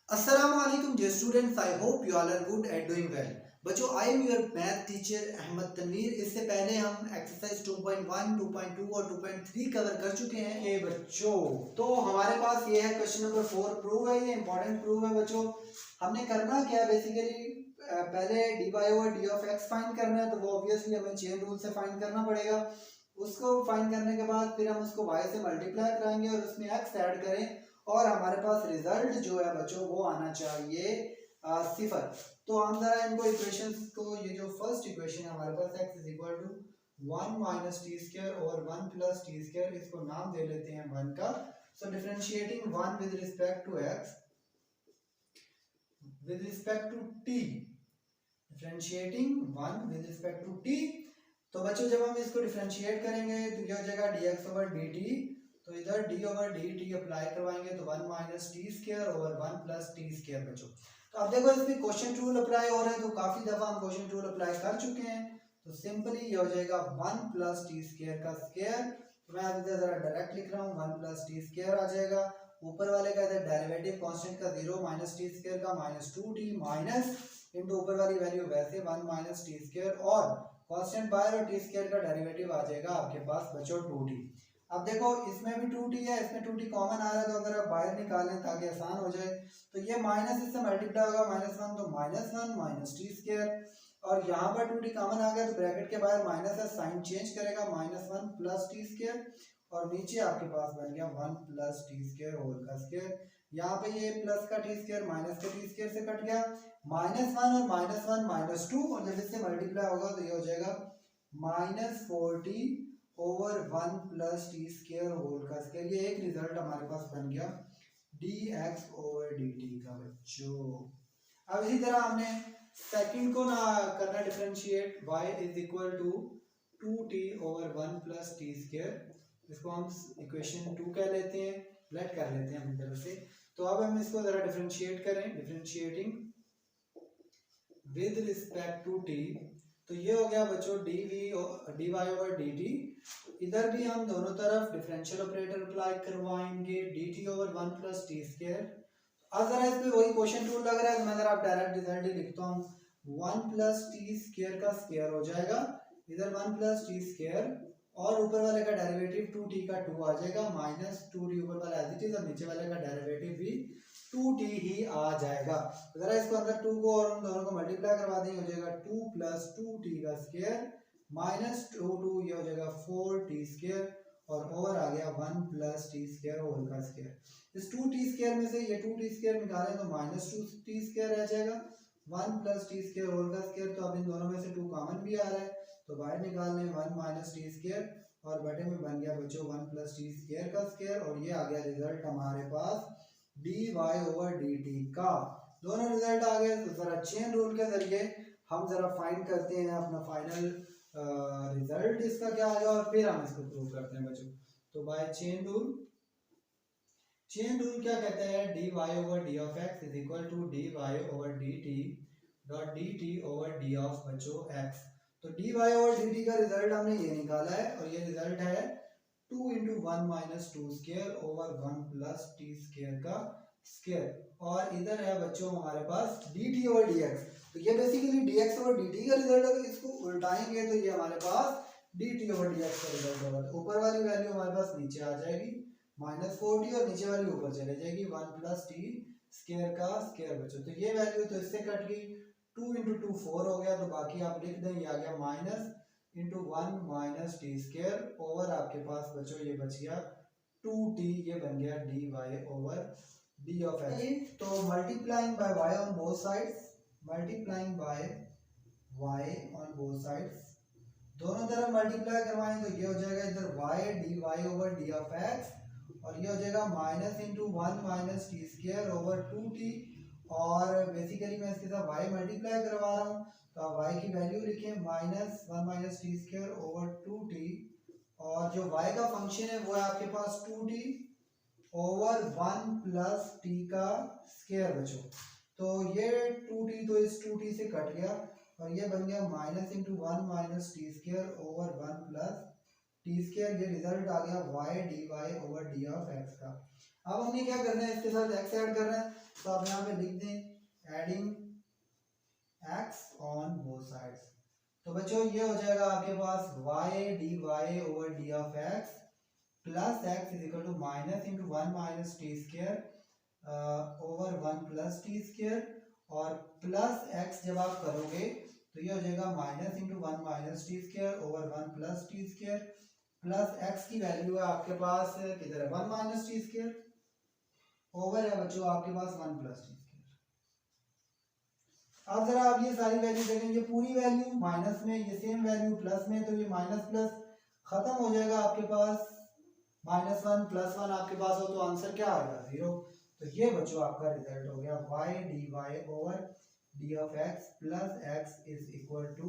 Assalamualaikum dear students, I hope you all are good at doing well. बच्चों, I am your math teacher Ahmad Tanveer. इससे पहले हम exercise 2.1, 2.2 और 2.3 cover कर चुके हैं। ए बच्चों, तो हमारे पास ये है क्वेश्चन नंबर 4 प्रूव है। ये इंपॉर्टेंट प्रूव है बच्चों। हमने करना क्या है बेसिकली, पहले d y over d of x find करना है, तो वो ऑब्वियसली हमें चेन रूल से फाइंड करना पड़ेगा। उसको फाइंड करने के बाद फिर हम उसको वाई से मल्टीप्लाई कराएंगे और उसमें एक्स ऐड करें और हमारे पास रिजल्ट जो है बच्चों वो आना चाहिए सिफर। तो हम जरा इनको इक्वेशंस को, ये जो फर्स्ट इक्वेशन है हमारे पास x is equal to 1 minus t square और 1 प्लस टी स्क्वायर, इसको नाम दे लेते हैं 1 का। So differentiating 1 with respect to x with respect to t, differentiating 1 with respect to t। तो बच्चों जब हम इसको डिफरेंशिएट करेंगे तो ये हो जाएगा dx ओवर dt। तो इधर d ओवर dt अप्लाई करवाएंगे तो 1 minus t square over 1 plus t square बच्चों। तो अब देखो इसमें क्वोशिएंट रूल अप्लाई हो रहा है, तो काफी दफा हम क्वोशिएंट रूल अप्लाई कर चुके हैं। तो सिंपली ये हो जाएगा 1 प्लस टी स्क्वायर का स्क्वायर। तो मैं अब इधर जरा डायरेक्ट लिख रहा हूँ, 1 प्लस टी स्क्वायर आ जाएगा। ऊपर वाले का इधर डेरिवेटिव कांस्टेंट का 0 माइनस टी स्क्वायर का माइनस 2t माइनस इनटू ऊपर वाली वैल्यू वैसे 1 माइनस टी स्क्वायर और कांस्टेंट बाहर और टी स्क्वायर का डेरिवेटिव आ जाएगा आपके पास बच्चों 2t। अब देखो इसमें भी 2t है, इसमें 2t कॉमन आ रहा है, तो अगर आप बाहर निकालें ताकि आसान हो जाए तो ये माइनस इससे मल्टीप्लाई होगा -1, तो -1 माइनस टी स्क्वायर और यहाँ पर 2t कॉमन आ गया तो ब्रैकेट के बाहर माइनस है, साइन चेंज करेगा -1 प्लस टी स्क्वायर और नीचे आपके पास बन गया 1 प्लस टी स्क्वायर होल का स्क्वायर। यहाँ पे ये प्लस का टी स्क्वायर माइनस का टी स्क्वायर से कट गया, -1 और -1 -2 और जब इससे मल्टीप्लाई होगा तो ये हो जाएगा -4t over 1 plus t square whole का स्क्वायर। ये एक रिजल्ट हमारे पास बन गया dx ओवर dt का बच्चों। अब इसी तरह हमने सेकंड को ना करना differentiate, y is equal to 2t over 1 plus t square. इसको हम इक्वेशन 2 कह लेते हैं, लेट कर लेते हैं अपनी तरफ से। तो अब हम इसको जरा डिफरेंशिएट करें, differentiating with respect to t। तो ये हो गया बच्चों dy ओवर dt। इधर भी हम दोनों तरफ डिफरेंशियल ऑपरेटर अप्लाई करवाएंगे, dt over 1 plus t square. अब जरा इस पे वही क्वेश्चन टूल लग रहा है तो मैं जरा डायरेक्ट रिजल्ट ही लिखता हूँ, 1 प्लस टी स्क्वायर का स्क्वायर हो जाएगा, इधर 1 प्लस टी स्क्वायर और ऊपर वाले का डेरिवेटिव 2t का 2 आ जाएगा माइनस 2t ऊपर वाला एज इट इज और नीचे वाले का डेरिवेटिव भी 2t ही आ जाएगा। तो जरा इसको अंदर 2 को और उन दोनों को मल्टीप्लाई करवा देंगे, हो जाएगा 2 प्लस 2t का स्क्वायर माइनस 2 ये हो जाएगा 4t स्क्वायर और ओवर आ गया 1 प्लस टी स्क्वायर होल का स्क्वायर। इस 2t स्क्वायर में से ये 2t स्क्वायर निकालें तो माइनस 2t स्क्वायर रह जाएगा, 1 प्लस टी स्क्वायर होल का स्क्वायर। तो अब इन दोनों में से 2 कॉमन भी आ रहा है तो बाहर निकाल लें 1 माइनस टी स्क्वायर और बटे में बन गया बच्चों 1 प्लस टी स्क्वायर का स्क्वायर और ये आ गया रिजल्ट हमारे पास dy ओवर dt का। दोनों रिजल्ट आ गए। तो जरा चेन रूल के जरिए हम जरा फाइंड करते हैं अपना फाइनल रिजल्ट इसका क्या आएगा और फिर हम इसको प्रूव करते हैं बच्चों। तो by chain rule, chain rule क्या कहता है, dy over d of x is equal to dy over dt dot dt over d of बच्चों x। तो dy ओवर dt का रिजल्ट हमने ये निकाला है और ये रिजल्ट है 2 into 1 minus 2 square over 1 plus t square का स्क्वायर और इधर है बच्चों हमारे पास dt ओवर dx। तो ये बेसिकली dx ओवर dt का रिजल्ट है, तो इसको उल्टाएंगे तो ये हमारे पास dt ओवर dx का रिजल्ट होगा। तो ऊपर वाली वैल्यू हमारे पास नीचे आ जाएगी -4t और नीचे वाली ऊपर चले जाएगी 1 प्लस टी स्क्वायर का स्क्वायर बच्चों। तो ये वैल्यू तो इससे कट गई, 2 इंटू 2 4 हो गया, तो बाकी आप लिख दें ये आ गया minus into 1 minus t square over आपके पास बच्चों ये बच गया 2t, ये बन गया dy over d of x। तो multiplying by y on both sides, multiplying by y on both sides, दोनों तरफ मल्टीप्लाई करवाएं तो ये हो जाएगा इधर y dy over d of x और ये हो जाएगा minus into 1 minus t square over 2t और बेसिकली मैं इसके साथ y मल्टीप्लाई करवा रहा हूँ तो आप y की वैल्यू लिखें -1 minus t square over 2t और जो y का फंक्शन है वो है आपके पास 2t ओवर 1 प्लस t का स्क्वायर बच्चों। तो ये 2t तो इस 2t से कट गया और ये बन गया minus into 1 minus t square over 1 plus t square. ये रिजल्ट आ गया y dy over d of x का। अब हमने क्या करना है, इसके साथ x ऐड करना है, तो आप यहाँ पे लिख दें adding x on both sides. तो बच्चों ये हो जाएगा आपके पास y dy over d of x plus x is equal to minus into one minus t square over one plus t square, और प्लस x जब आप करोगे तो ये हो जाएगा minus into one minus t square over one plus t square, plus x की value है आपके पास किधर है, one minus t square, over है बच्चों आपके पास वन प्लस टी स्क्वायर। अब जरा आप ये सारी वैल्यू देखेंगे, पूरी वैल्यू माइनस में, ये सेम वैल्यू प्लस में, तो ये माइनस प्लस खत्म हो जाएगा आपके पास, माइनस वन प्लस वन आपके पास हो तो आंसर क्या आएगा, 0। तो ये बच्चों आपका रिजल्ट हो गया y dy over d of x plus x is equal to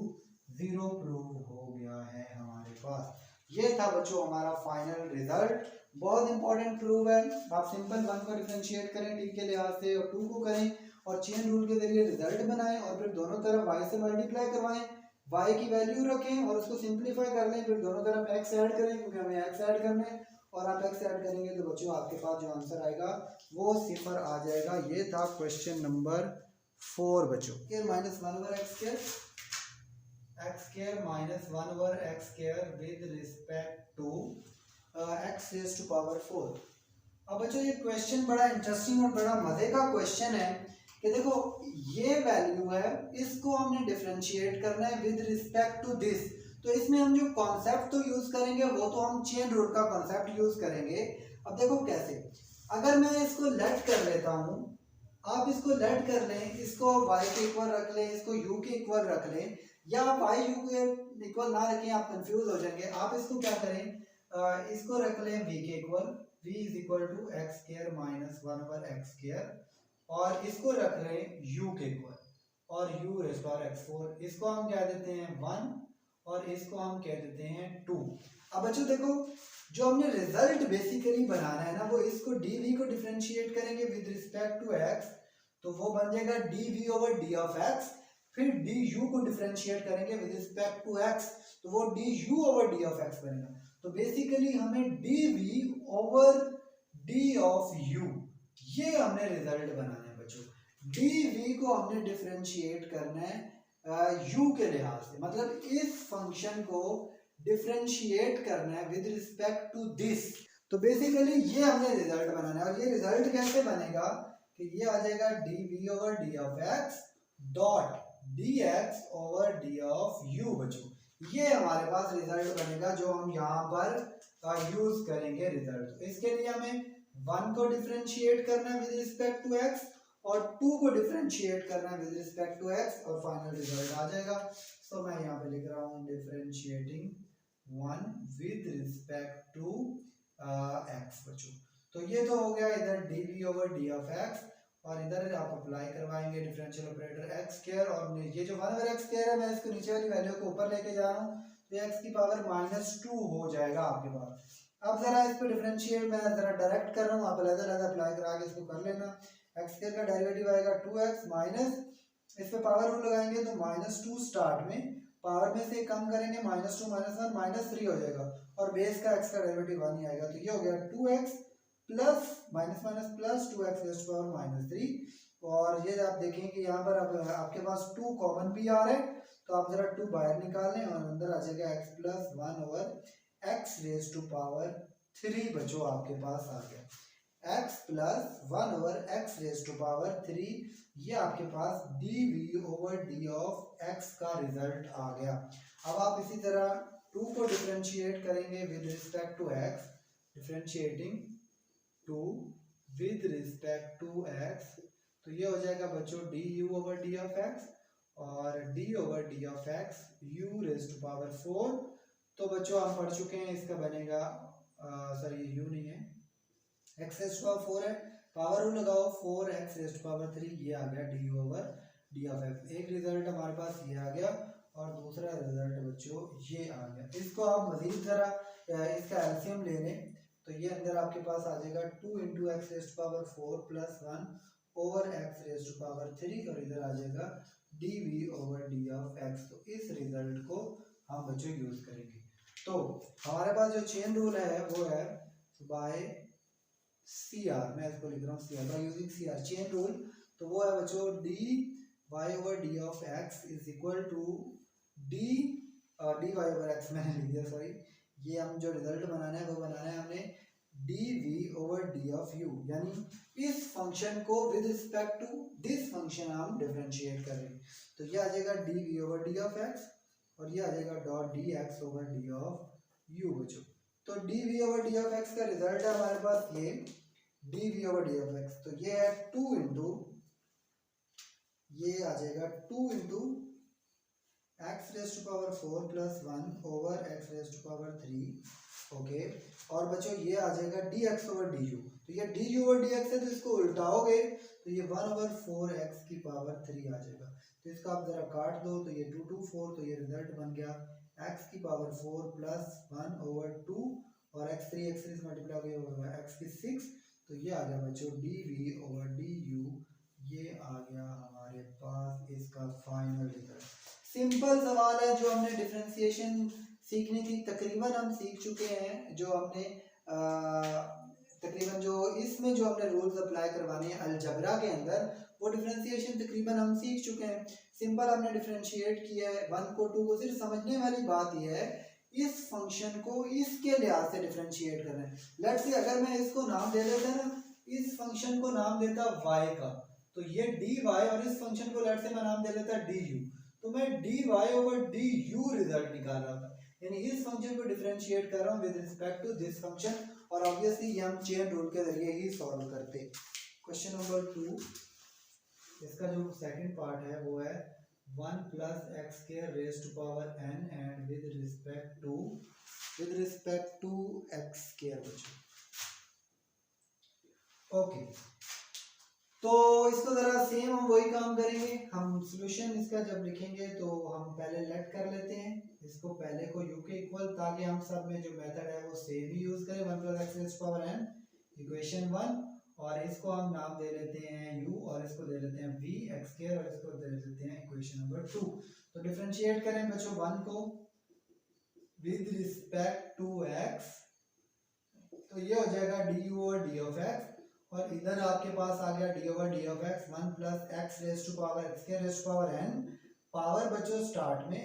0 prove हो गया है हमारे पास। ये था बच्चों हमारा फाइनल रिजल्ट, बहुत इंपॉर्टेंट प्रूव है। आप सिंपल वन को डिफरेंशिएट करें डी के लिहाज से और टू को करें और चेन रूल के जरिए रिजल्ट बनाएं और फिर दोनों तरफ y से मल्टीप्लाई करवाएं, y की वैल्यू रखें और उसको सिंप्लीफाई कर लें, फिर दोनों तरफ x ऐड करें क्योंकि हमें x ऐड करना है, और आप x ऐड करेंगे तो बच्चों आपके पास जो आंसर आएगा वो 0 आ जाएगा। ये था क्वेश्चन नंबर 4 बच्चों। Minus one over x square minus one over x square with respect to x raise to power 4। अब बच्चों ये क्वेश्चन बड़ा इंटरेस्टिंग और बड़ा मजे का क्वेश्चन है कि देखो ये वैल्यू है, इसको हमने डिफरेंशिएट करना है विद रिस्पेक्ट टू दिस, तो इसमें हम जो कॉन्सेप्ट तो यूज करेंगे वो तो हम चेन रूल का कॉन्सेप्ट यूज करेंगे। अब देखो कैसे, अगर मैं इसको लेट कर लेता हूँ, आप इसको लेट कर लें, इसको y के इक्वल रख लें, इसको u के इक्वल रख लें, या आप y u के इक्वल ना रखें, आप कंफ्यूज हो जाएंगे। आप इसको क्या करें, इसको रख लें v के equal, v is equal to x square minus one over x square, और इसको रख रहे हैं u के इक्वल और u raise to power x4, इसको हम क्या देते हैं 1 और इसको हम कह देते हैं 2। अब बच्चों देखो जो हमने रिजल्ट बेसिकली बनाना है ना, वो इसको dv को डिफरेंशिएट करेंगे विद रिस्पेक्ट टू x, तो वो बन जाएगा dv over d of x, फिर du को डिफरेंशिएट करेंगे विद रिस्पेक्ट टू x, तो वो du over d of x बनेगा। तो बेसिकली हमें dv over d of u, ये हमने रिजल्ट बनाना है बच्चों। dv को हमने डिफरेंशिएट करना है u के लिहाज से, मतलब इस फंक्शन को डिफरेंशिएट करना है विद रिस्पेक्ट टू दिस। तो बेसिकली ये हमने रिजल्ट बनाना है, और ये रिजल्ट कैसे बनेगा कि ये आ जाएगा dv over d of x dot dx over d of u बच्चों। ये हमारे पास रिजल्ट बनेगा जो हम यहाँ पर यूज करेंगे रिजल्ट। इसके लिए हमें 1 को डिफरेंशिएट करना है विद रिस्पेक्ट टू x और 2 को डिफरेंशिएट करना है विद रिस्पेक्ट टू x, और फाइनल रिजल्ट आ जाएगा। तो मैं यहाँ पे लिख रहा हूँ differentiating 1 with respect to x बच्चों। तो ये तो हो गया इधर dv over d of x, और इधर आप अप्लाई करवाएंगे डिफरेंशियल ऑपरेटर x स्क्वायर, और ये जो 1 ओवर x स्क्वायर है मैं इसको नीचे वाली वैल्यू को ऊपर लेके जा रहा हूँ, तो x की पावर -2 हो जाएगा आपके पास। अब जरा इसको डिफरेंशिएट मैं जरा डायरेक्ट कर रहा हूँ, आप अलग-अलग अप्लाई करा के इसको कर लेना। x स्क्वायर का डेरिवेटिव आएगा 2x माइनस, इस पे पावर रूल लगाएंगे तो -2 स्टार्ट में, पावर में से कम करेंगे -2 -1 -3 हो जाएगा, और बेस का x का डेरिवेटिव 1 ही आएगा, तो ये हो गया 2x plus minus minus plus 2x raise to power -3। और ये आप देखें कि यहाँ पर अब आपके पास 2 कॉमन भी आ रहा है, तो आप जरा 2 बाहर निकाल लें और अंदर आ जाएगा x plus 1 over x raise to power 3 बच्चों आपके पास आ गया x plus 1 over x raise to power 3, ये आपके पास dv over d of x का रिजल्ट आ गया। अब आप इसी तरह 2 को डिफरेंशिएट करेंगे with respect to x, differentiating 2 with respect to x, तो ये हो जाएगा बच्चों du over d of x और d over d of x u raise to power 4। तो बच्चों हम पढ़ चुके हैं, इसका बनेगा सॉरी ये u नहीं है, x रेज़ टू पावर 4 है, पावर रूल लगाओ 4x रेज़ टू पावर 3, ये आ गया d over d of x। एक रिजल्ट हमारे पास ये आ गया और दूसरा रिजल्ट बच्चों ये आ गया। इसको आप मजीद तरह इसका एलसीएम ले लें तो ये अंदर आपके पास आ जाएगा 2 into x raise to power 4 plus 1 over x raise to power 3, और इधर आ जाएगा dv over d of x। तो इस रिजल्ट को हम बच्चों यूज करेंगे। तो हमारे पास जो चेन रूल है वो है बाय सी आर, मैं इसको लिख रहा हूँ C R by using C R chain rule. तो वो है बच्चों d y over d of x is equal to d y over x मैंने लिख दिया सॉरी, ये हम जो रिजल्ट बनाना है वो बनाना है हमने d v over d of u, यानी इस फंक्शन को with respect to this function हम डिफरेंशिएट कर रहे हैं। तो ये आ जाएगा d v over d of x और ये आ जाएगा dot d x over d of u बच्चों। तो d v over d of x का रिजल्ट है हमारे पास ये d v over d of x, तो ये है 2 इंटू, ये आ जाएगा 2 into x raise to power 4 plus 1 over x raise to power 3 okay. और बच्चों ये आ जाएगा d x over d u, तो ये d u over d x है तो इसको उल्टाओगे तो ये 1 ओवर 4 एक्स की पावर 3 आ जाएगा। तो इसका आप जरा काट दो तो ये 2 2 4, तो ये रिजल्ट बन गया एक्स की पावर 4 प्लस 1 ओवर 2 और x3 से मल्टीप्लाई होगा x की 6, तो ये आ गया बच्चों d v over d u, ये आ गया हमारे पास इसका फाइनल रिजल्ट। सिंपल सवाल है जो हमने डिफरेंशिएशन सीखनी थी तकरीबन हम सीख चुके हैं, जो हमने तकरीबन जो इसमें जो हमने रूल्स अप्लाई करवाने हैं अलजबरा के अंदर वो डिफरेंशिएशन तकरीबन हम सीख चुके हैं। सिंपल हमने डिफरेंशिएट किया है 1 को 2 को, सिर्फ समझने वाली बात यह है इस फंक्शन को इसके लिहाज से डिफरेंशिएट करना है। लेट्स से अगर मैं इसको नाम दे देता ना, इस फंक्शन को नाम देता y का, तो ये dy और इस फंक्शन को लेट्स से मैं नाम दे लेता du, तो मैं dy ओवर du रिजल्ट निकाल रहा था, यानी इस फंक्शन को डिफरेंशिएट कर रहा हूँ with respect to this function, और ऑब्वियसली ये हम चेन रूल के जरिए ही सॉल्व करते। क्वेश्चन नंबर 2, इसका जो सेकंड पार्ट है वो है 1 plus x square raise to power n and with respect to x square बच्चों। ओके, तो इसको जरा सेम हम वही काम करेंगे। हम सॉल्यूशन इसका जब लिखेंगे तो हम पहले लेट कर लेते हैं इसको पहले को u के इक्वल, ताकि हम सब में जो मेथड है वो सेम ही यूज करें। 1 plus x raise to power n equation 1, और इसको हम नाम दे लेते हैं u और इसको दे लेते हैं v एक्स स्क्वायर और इसको दे देते हैं इक्वेशन नंबर 2। तो डिफरेंशिएट करें बच्चों 1 को विद रिस्पेक्ट टू x, तो ये हो जाएगा du over d of x, और इधर आपके पास आ गया d over d of x 1 plus x raise to power x square raise to power n, power बच्चों स्टार्ट में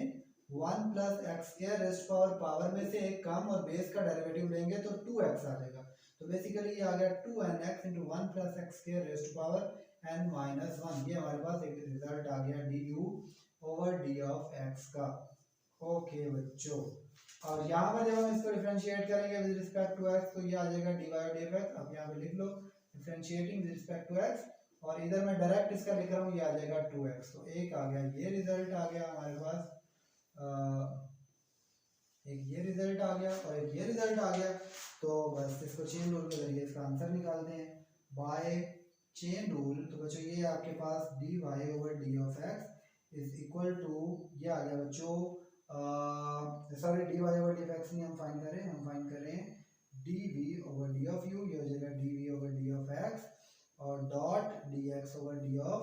1 plus x square raise to power में से एक कम और बेस का डेरिवेटिव लेंगे तो 2x आ जाएगा। तो बेसिकली ये आ गया 2nx into 1 plus x square raise to power n minus 1, ये हमारे पास एक रिजल्ट आ गया du over d of x का। ओके बच्चों, और यहाँ पर जब हम इसको डिफरेंशिएट करेंगे विद रिस्पेक्ट टू x तो ये आ जाएगा dy dx, अब यहाँ पे लिख लो differentiating with respect to x, और इधर मैं डायरेक्ट इसका लिख रहा हूँ, ये आ जाएगा 2x। तो एक आ गया ये रिजल्ट आ गया हमारे पास, एक ये रिजल्ट आ गया और एक ये रिजल्ट आ गया। तो बस इसको चेन रूल के जरिए इसका आंसर निकालते हैं बाय चेन रूल। तो बच्चों ये आपके पास dy over d of x is equal to, ये आ गया बच्चों sorry dy over d of x नहीं हम फाइंड कर रहे हैं, हम फाइंड कर रहे हैं dv over d of u, ये हो जाएगा dv over d of x और dot dx over d of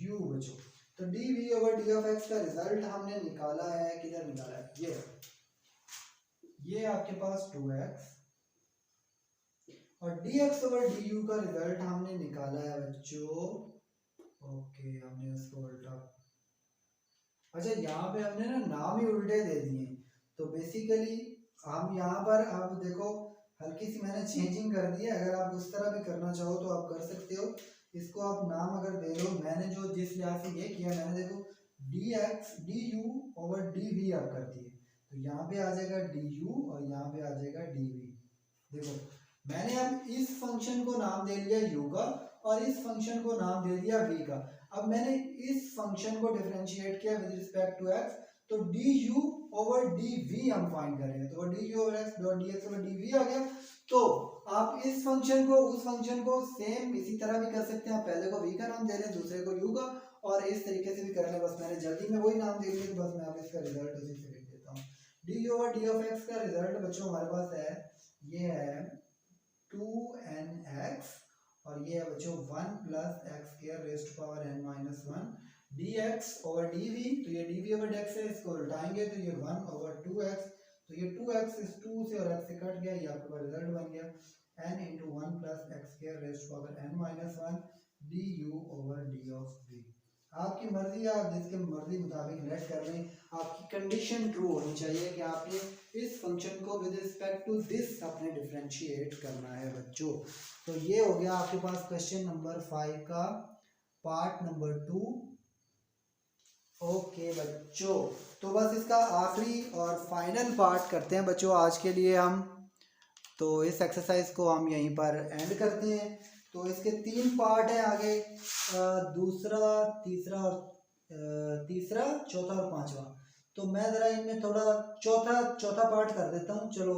u बच्चों। तो dv over d of x का रिजल्ट हमने निकाला है, किधर निकाला है, ये आपके पास 2x, और dx ओवर du का रिजल्ट हमने निकाला है बच्चों। ओके, हमने उसको उल्टा, अच्छा यहाँ पे हमने ना नाम ही उल्टे दे दिए, तो बेसिकली हम यहाँ पर आप देखो हल्की सी मैंने चेंजिंग कर दी है, अगर आप उस तरह भी करना चाहो तो आप कर सकते हो। इसको आप नाम अगर दे लो, मैंने जो जिस लिहाज से ये किया मैंने देखो dx du ओवर dv आप कर दिए, तो यहाँ पे आ जाएगा du और यहाँ पे आ जाएगा dv। देखो मैंने अब इस फंक्शन को नाम दे लिया u का और इस फंक्शन को नाम दे दिया v का। अब मैंने इस फंक्शन को डिफरेंशिएट किया विद रिस्पेक्ट टू x, तो du ओवर dv हम फाइंड कर रहे हैं, तो du over x dot dx over dv आ गया। तो आप इस फंक्शन को उस फंक्शन को सेम इसी तरह भी कर सकते हैं, आप पहले को v का नाम दे रहे हैं दूसरे को u का, और इस तरीके से भी कर रहे हैं। बस मैंने जल्दी में वही नाम दे दिया, तो बस मैं आप इसका रिजल्ट उसी से लिख देता हूँ। d over d of x का रिजल्ट बच्चों हमारे पास है, ये है 2nx और ये है बच्चों 1 plus x square raise to power n minus 1 dx over dv, तो ये dv ओवर dx है, इसको उल्टाएंगे तो ये 1 ओवर 2x, तो ये 2x इस 2 से और x से कट गया, ये आपका रिजल्ट बन गया। n into one plus x square raise to power n minus one d u over d of v। आपकी मर्जी, आप जिसके मर्जी मुताबिक लेट कर लें, आपकी कंडीशन ट्रू होनी चाहिए कि आपने इस फंक्शन को विद रिस्पेक्ट टू दिस आपने डिफरेंशिएट करना है बच्चों। तो ये हो गया आपके पास क्वेश्चन नंबर 5 का पार्ट नंबर 2। ओके बच्चों, तो बस इसका आखिरी और फाइनल पार्ट करते हैं बच्चों आज के लिए हम। तो इस एक्सरसाइज को हम यहीं पर एंड करते हैं। तो इसके 3 पार्ट हैं आगे, दूसरा, तीसरा, चौथा और पांचवा। तो मैं ज़रा इनमें थोड़ा चौथा पार्ट कर देता हूँ चलो,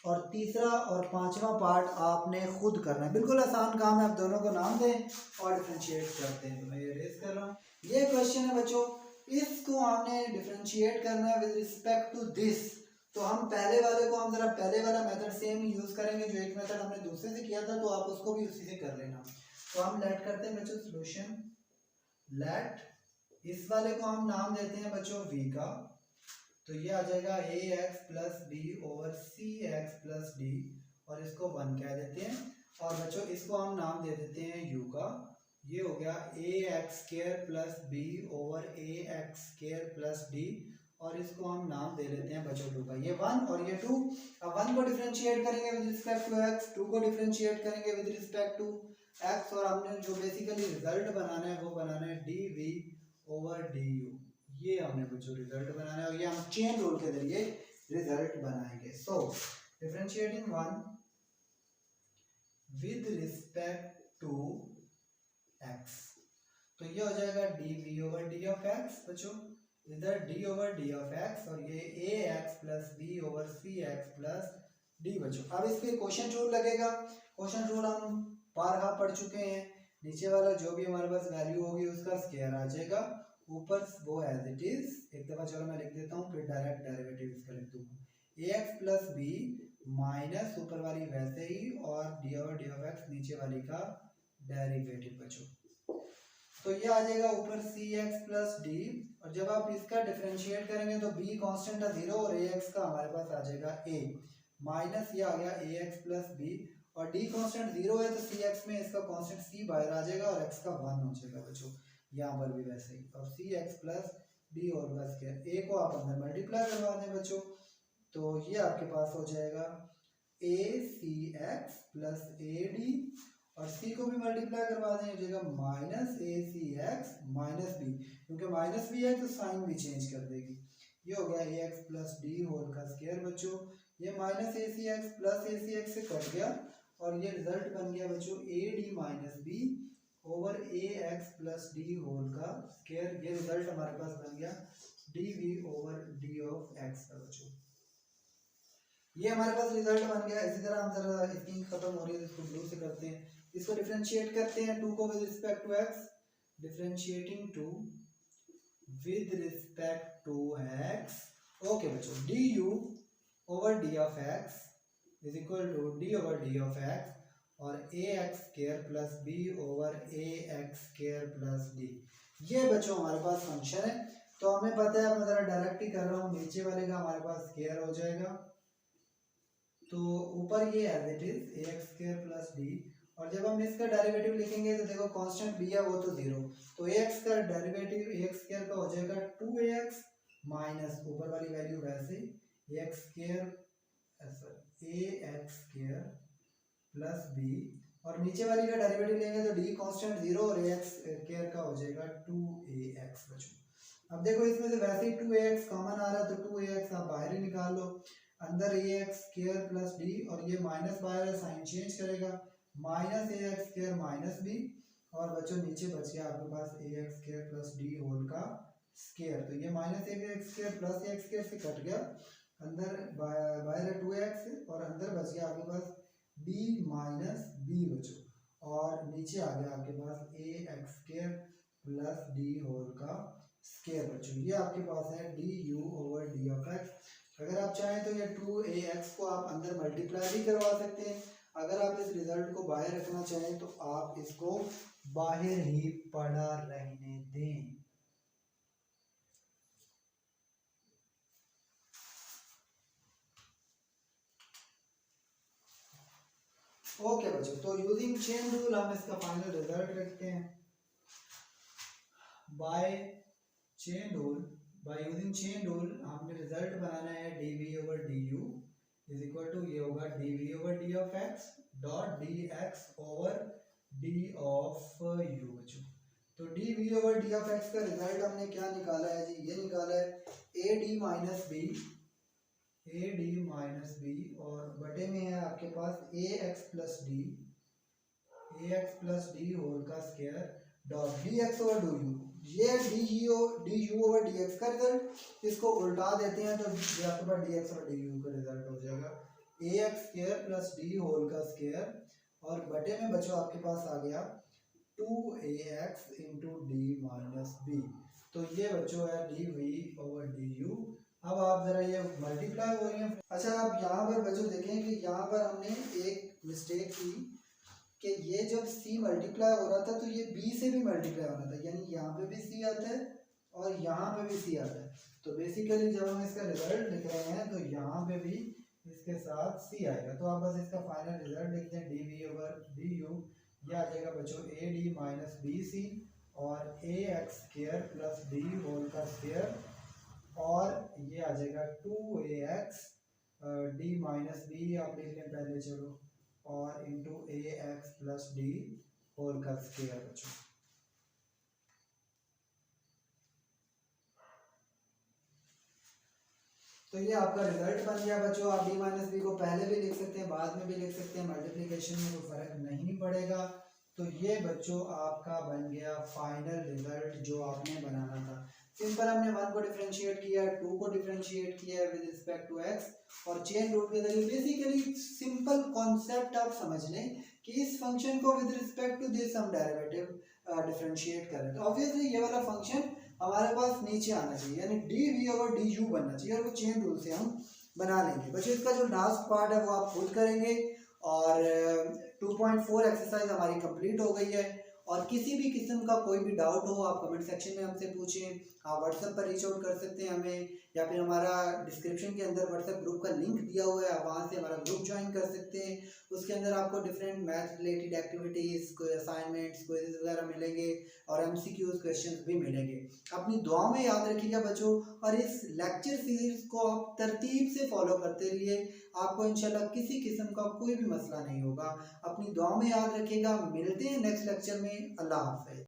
और तीसरा और पांचवा पार्ट आपने खुद करना है। बिल्कुल आसान काम है, आप दोनों को नाम दें और डिफ्रेंशिएट करते हैं। तो मैं ये रेस कर रहा हूँ। ये क्वेश्चन है बच्चों, इसको आपने डिफ्रेंशिएट करना है विद रिस्पेक्ट टू दिस। तो हम पहले वाले को, हम जरा पहले वाला मेथड सेम यूज करेंगे जो एक मेथड हमने दूसरे से किया था, तो आप उसको भी उसी से कर लेना। तो हम लेट करते हैं बच्चों सॉल्यूशन लेट, इस वाले को हम नाम देते हैं बच्चों v का। तो ये आ जाएगा ax प्लस बी ओवर सी एक्स प्लस डी, और इसको 1 कह देते हैं। और बच्चों इसको हम नाम दे देते हैं u का। ये हो गया ax square plus b over ax square plus d, और इसको हम नाम दे लेते हैं बच्चों 2 का। ये 1 और ये 2। अब 1 को डिफरेंशिएट करेंगे विद रिस्पेक्ट टू x, 2 को डिफरेंशिएट करेंगे विद रिस्पेक्ट टू x, और हमने जो बेसिकली रिजल्ट बनाना है वो बनाना है dv ओवर du। ये हमने बच्चों रिजल्ट बनाना है, और ये हम चेन रूल के जरिए रिजल्ट बनाएंगे। So differentiating 1 with respect to x, तो ये हो जाएगा dv over d of x बच्चों, इधर d over d of x, और ये ax plus b over cx plus d बच्चों। अब इस पे क्वेश्चन रूल लगेगा। क्वेश्चन रूल हम बारहा पढ़ चुके हैं। नीचे वाला जो भी हमारे पास वैल्यू होगी उसका स्क्वायर आ जाएगा, ऊपर वो एज इट इज। एक दफा चलो मैं लिख देता हूँ, फिर डायरेक्ट डेरिवेटिव इसका लिख दूंगा। ax प्लस b माइनस ऊपर वाली वैसे ही, और d over d of x नीचे वाली का डेरिवेटिव बच्चों। तो ये आ जाएगा ऊपर सी एक्स प्लस डी, और जब आप इसका डिफरेंशिएट करेंगे तो b कांस्टेंट है 0 और ax का हमारे पास आ जाएगा a, माइनस ये आ गया ax प्लस b, और d कांस्टेंट 0 है तो cx में इसका कांस्टेंट c बाहर आ जाएगा और x का 1 हो जाएगा बच्चों। यहाँ पर भी वैसे ही, और cx प्लस d और बस क्या, a को आप अंदर मल्टीप्लाई करवा दें बच्चों, तो ये आपके पास हो जाएगा acx प्लस ad, और c को भी मल्टीप्लाई करवा दें, हो जाएगा माइनस acx माइनस b, क्योंकि माइनस b है तो साइन भी चेंज कर देगी। ये हो गया ax प्लस d होल का स्क्वायर बच्चों। ये माइनस acx प्लस acx से कट गया, और ये रिजल्ट बन गया बच्चों ad minus b over ax plus d whole का स्क्वायर। ये रिजल्ट हमारे पास बन गया dv over d of x का बच्चों। ये हमारे पास रिजल्ट बन गया। इसी तरह हम जरा इसकी खत्म हो रही है, इसको ब्लू से करते हैं, इसको डिफरेंशिएट करते हैं 2 को with respect to x, differentiating 2 with respect to x। Okay बच्चों, du over d of x is equal to d over d of x और ax square plus b over ax square plus d। ये बच्चों हमारे पास function है। तो हमें पता है, मैं जरा डायरेक्ट ही कर रहा हूँ, नीचे वाले का हमारे पास स्क्वायर हो जाएगा, तो ऊपर ये as it is ax square plus d, और जब हम इसका डेरिवेटिव लिखेंगे तो देखो कांस्टेंट b है वो तो 0, तो ax का डेरिवेटिव ax स्क्वायर का हो जाएगा 2ax माइनस ऊपर वाली वैल्यू वैसे ax स्क्वायर प्लस b, और नीचे वाली का डेरिवेटिव लेंगे तो d कांस्टेंट 0 और ax स्क्वायर का हो जाएगा 2ax बच्चों। अब देखो इसमें से वैसे ही 2ax कॉमन आ रहा है, तो 2ax आप बाहर ही निकाल लो, अंदर ax स्क्वायर प्लस d, और ये माइनस बाहर है साइन चेंज करेगा, minus ax square minus b, और बच्चों नीचे बच गया आपके पास ax square plus d whole का स्क्वायर। तो ये minus ax square plus x square से कट गया, अंदर बाहर है 2x, और अंदर बच गया आपके पास b माइनस b बच्चों, और नीचे आ गया आपके पास ax square plus d whole का स्क्वायर बच्चों। ये आपके पास है du over d of x। अगर आप चाहें तो ये 2ax को आप अंदर मल्टीप्लाई भी करवा सकते हैं। अगर आप इस रिजल्ट को बाहर रखना चाहें तो आप इसको बाहर ही पड़ा रहने दें। ओके बच्चों, तो यूजिंग चेन रूल हम इसका फाइनल रिजल्ट लिखते हैं। बाय यूजिंग चेन रूल हमने रिजल्ट बनाना है dv/du इज इक्वल टू, ये होगा dv/d of x dot dx over d of u बच्चों। तो dv/d ऑफ x का रिजल्ट हमने क्या निकाला है जी, ये निकाला है ad माइनस बी और बटे में है आपके पास ax प्लस डी होल का square dot dx over du। ये du ओवर dx का रिजल्ट, इसको उल्टा देते हैं तो ये आपके पास dx और du का रिजल्ट हो जाएगा ax square plus d whole का स्क्वायर और बटे में बच्चों आपके पास आ गया 2ax into D minus B. तो ये बच्चों है dv ओवर du। अब आप जरा ये मल्टीप्लाई हो रही है। अच्छा, आप यहाँ पर बच्चों देखें कि यहाँ पर हमने एक मिस्टेक की कि ये जब c मल्टीप्लाई हो रहा था तो ये b से भी मल्टीप्लाई होना था, यानी यहाँ पे भी c आता है और यहाँ पे भी c आता है। तो बेसिकली जब हम इसका रिजल्ट लिख रहे हैं तो यहाँ पे भी इसके साथ c आएगा। तो आप बस इसका फाइनल रिजल्ट लिखते हैं dv/du। ये आ जाएगा बच्चों ad माइनस bc और ax square plus d whole का स्क्वायर और ये आ जाएगा 2ax d माइनस बी आप लिख लें पहले, चलो, और into ax plus d whole का स्क्वायर बच्चों। तो ये आपका रिजल्ट बन गया बच्चों। आप d माइनस बी को पहले भी लिख सकते हैं, बाद में भी लिख सकते हैं, मल्टीप्लिकेशन में कोई फर्क नहीं पड़ेगा। तो ये बच्चों आपका बन गया फाइनल रिजल्ट जो आपने बनाना था। सिंपल, हमने 1 को डिफरेंशिएट किया, 2 को डिफरेंशिएट किया विद रिस्पेक्ट टू x और चेन रूल के जरिए बेसिकली सिंपल कॉन्सेप्ट आप समझ लें कि इस फंक्शन को विद रिस्पेक्ट टू दिस हम डेरिवेटिव डिफरेंशिएट कर रहे हैं। तो ऑब्वियसली ये वाला फंक्शन हमारे पास नीचे आना चाहिए, यानी dv/du बनना चाहिए और वो चेन रूल से हम बना लेंगे। बच्चों इसका जो लास्ट पार्ट है वो आप खुद करेंगे और 2.4 एक्सरसाइज हमारी कंप्लीट हो गई है। और किसी भी किस्म का कोई भी डाउट हो आप कमेंट सेक्शन में हमसे पूछें, आप व्हाट्सएप पर रीच आउट कर सकते हैं हमें, या फिर हमारा डिस्क्रिप्शन के अंदर व्हाट्सएप ग्रुप का लिंक दिया हुआ है, आप वहाँ से हमारा ग्रुप ज्वाइन कर सकते हैं। उसके अंदर आपको डिफरेंट मैथ रिलेटेड एक्टिविटीज़, कोई असाइनमेंट्स, क्विज़ वगैरह मिलेंगे और MCQs क्वेश्चंस भी मिलेंगे। अपनी दुआ में याद रखिएगा बच्चों, और इस लेक्चर सीरीज को आप तरतीब से फॉलो करते रहिए, आपको इंशाल्लाह किसी किस्म का कोई भी मसला नहीं होगा। अपनी दुआ में याद रखिएगा। मिलते हैं नेक्स्ट लेक्चर में। अल्लाह हाफ़िज़।